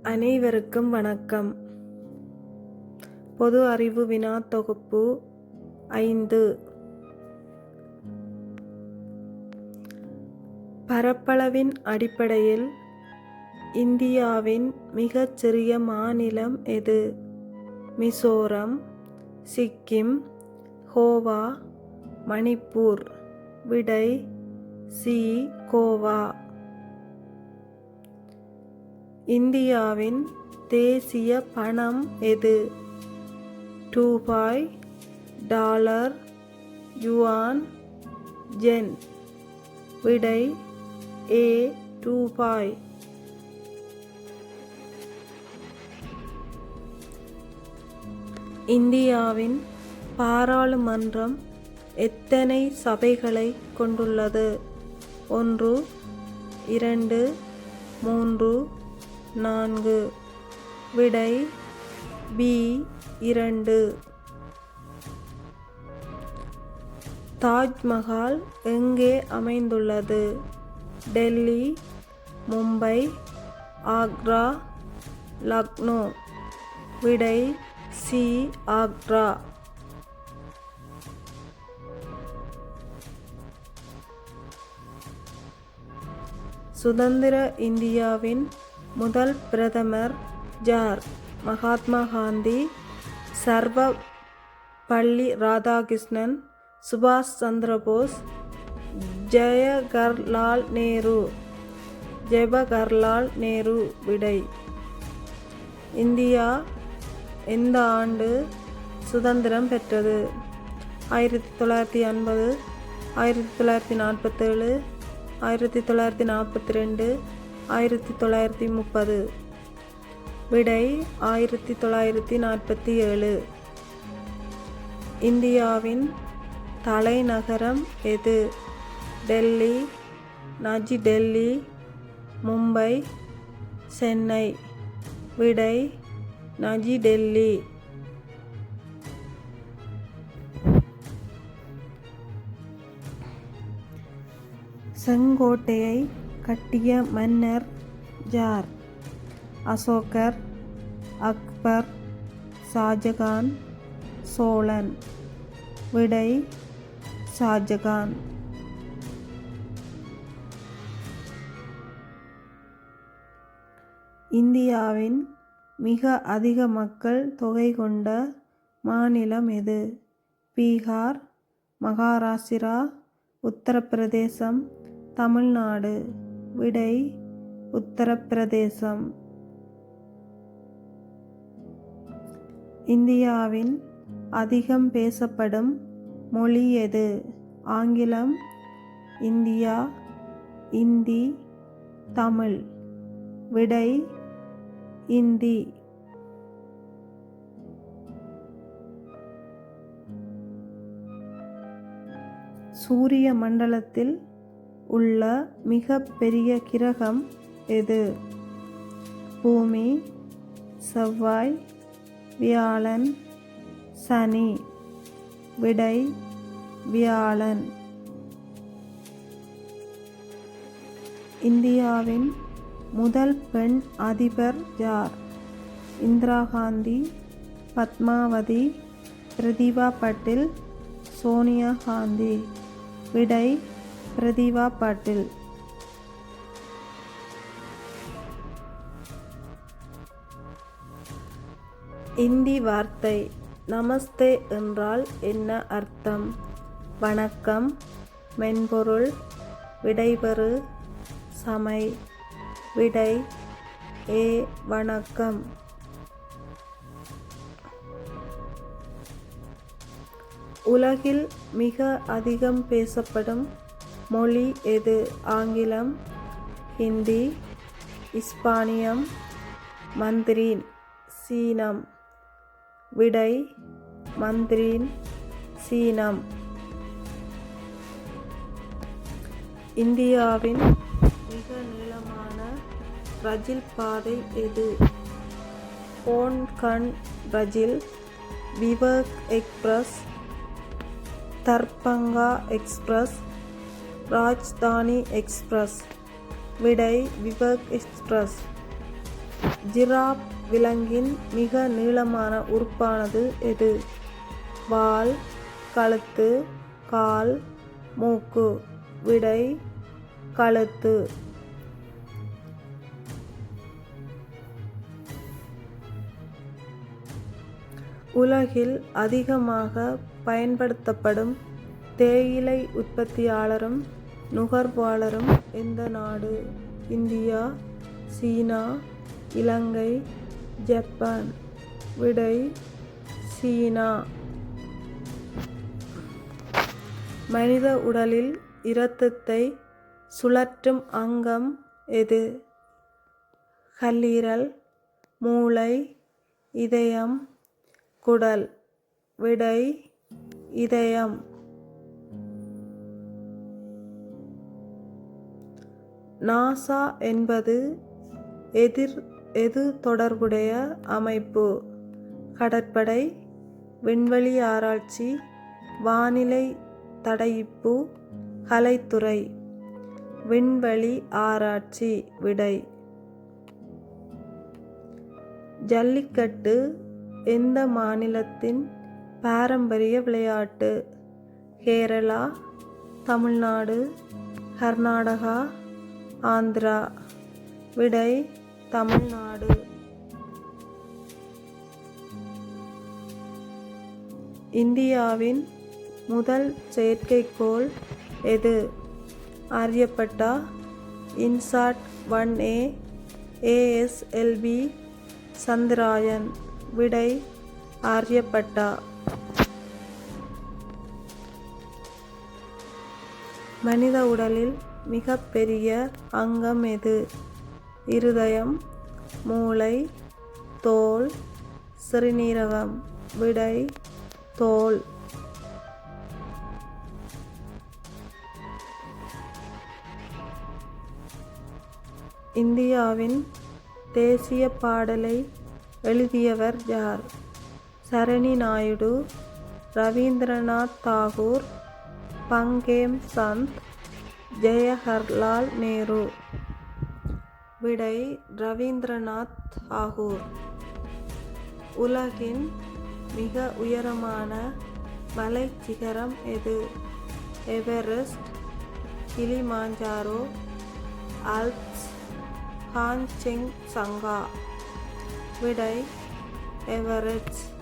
அனைவருக்கும் வணக்கம். பொது அறிவு வினா தொகுப்பு 5. பரப்பளவின் அடிப்படையில் இந்தியாவின் மிகச் சிறிய மாநிலம் எது? மிசோரம், சிக்கிம், கோவா, மணிப்பூர். விடை சி. கோவா. இந்தியாவின் தேசிய பணம் எது? ரூபாய், டாலர், யுவான், ஜென். விடை ஏ. ரூபாய். இந்தியாவின் பாராளுமன்றம் எத்தனை சபைகளை கொண்டுள்ளது? 1, 2, 3, 4. விடை பி. 2. தாஜ்மஹால் எங்கே அமைந்துள்ளது? டெல்லி, மும்பை, ஆக்ரா, லக்னோ. விடை சி. ஆக்ரா. சுதந்திர இந்தியாவின் முதல் பிரதமர் யார்? மகாத்மா காந்தி, சர்வபள்ளி ராதாகிருஷ்ணன், சுபாஷ் சந்திரபோஸ், ஜவஹர்லால் நேரு. விடை இந்தியா எந்த ஆண்டு சுதந்திரம் பெற்றது? 1950, 1947, 1942, 1930. விடை 1947. இந்தியாவின் தலைநகரம் எது? டெல்லி, நஜி டெல்லி, மும்பை, சென்னை. விடை நஜி டெல்லி. செங்கோட்டையை கட்டிய மன்னர் யார்? அசோகர், அக்பர், ஷாஜகான், சோழன். விடை ஷாஜகான். இந்தியாவின் மிக அதிக மக்கள் தொகை கொண்ட மாநிலம் எது? பீகார், மகாராஷ்டிரா, உத்தரப்பிரதேசம், தமிழ்நாடு. விடை உத்தரப்பிரதேசம். இந்தியாவின் அதிகம் பேசப்படும் மொழி எது? ஆங்கிலம், இந்தியா, இந்தி, தமிழ். விடை இந்தி. சூரிய மண்டலத்தில் உள்ள மிக பெரிய கிரகம் எது? பூமி, செவ்வாய், வியாழன், சனி. விடை வியாழன். இந்தியாவின் முதல் பெண் அதிபர் யார்? இந்திரா காந்தி, பத்மாவதி, பிரதிபா பட்டேல், சோனியா காந்தி. விடை பிரதிபா பட்டேல். இந்தி வார்த்தை நமஸ்தே என்றால் என்ன அர்த்தம்? வணக்கம், மென்பொருள், விடைபெறு, சமை. விடை ஏ. வணக்கம். உலகில் மிக அதிகம் பேசப்படும் மொழி எது? ஆங்கிலம், ஹிந்தி, இஸ்பானியம், மந்திரீன், சீனம். விடை மந்திரீன், சீனம். இந்தியாவின் மிக நீளமான ரயில் பாதை எது? கோன்கன் ரயில், Vivek express, Darbhanga express, Rajdhani express. விடை விவேக் எக்ஸ்பிரஸ். ஜிராஃப் விலங்கின் மிக நீளமான உறுப்பானது எது? வால், கழுத்து, கால், மூக்கு. விடை கழுத்து. உலகில் அதிகமாக பயன்படுத்தப்படும் தேயிலை உற்பத்தியாளரும் நுகர்வாளரும் எந்த நாடு? இந்தியா, சீனா, இலங்கை, ஜப்பான். விடை சீனா. மனித உடலில் இரத்தத்தை சுழற்றும் அங்கம் எது? கல்லீரல், மூளை, இதயம், குடல். விடை இதயம். நாசா என்பது எது தொடர்புடைய அமைப்பு? கடற்படை, விண்வெளி ஆராய்ச்சி, வானிலை தடையிப்பு, கலைத்துறை. விண்வெளி ஆராய்ச்சி. விடை ஜல்லிக்கட்டு எந்த மாநிலத்தின் பாரம்பரிய விளையாட்டு? கேரளா, தமிழ்நாடு, கர்நாடகா, ஆந்திரா. விடை தமிழ்நாடு. இந்தியாவின் முதல் செயற்கைக்கோள் எது? Aryabhata, INSAT 1A, ASLV, Chandrayaan. விடை ஆரியப்பட்டா. மனித உடலில் மிகப்பெரிய அங்கம் எது? இருதயம், மூளை, தோல், சிறுநீரகம். விடை தோல். இந்தியாவின் தேசிய பாடலை எழுதியவர் யார்? சரணி நாயுடு, ரவீந்திரநாத் தாகூர், பங்கேம் சந்த், ஜவஹர்லால் நேரு. விடை ரவீந்திரநாத் தாகூர். உலகின் மிக உயரமான மலைச்சிகரம் எது? Everest, Kilimanjaro, Alps, Kanchenjunga. விடை எவரெஸ்ட்.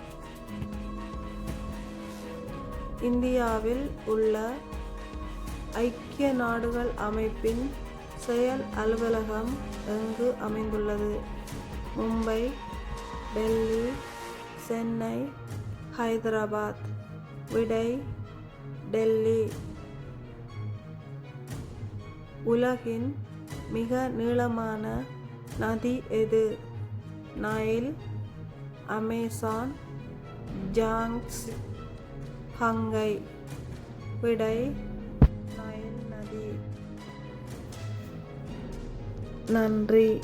இந்தியாவில் உள்ள ஐக்கிய நாடுகள் அமைப்பின் செயல் அலுவலகம் எங்கு அமைந்துள்ளது? மும்பை, டெல்லி, சென்னை, ஹைதராபாத். விடை டெல்லி. உலகின் மிக நீளமான நதி எது? Nile, Amazon, Yangtze, Ganga. விடை நைல் நதி. நன்றி.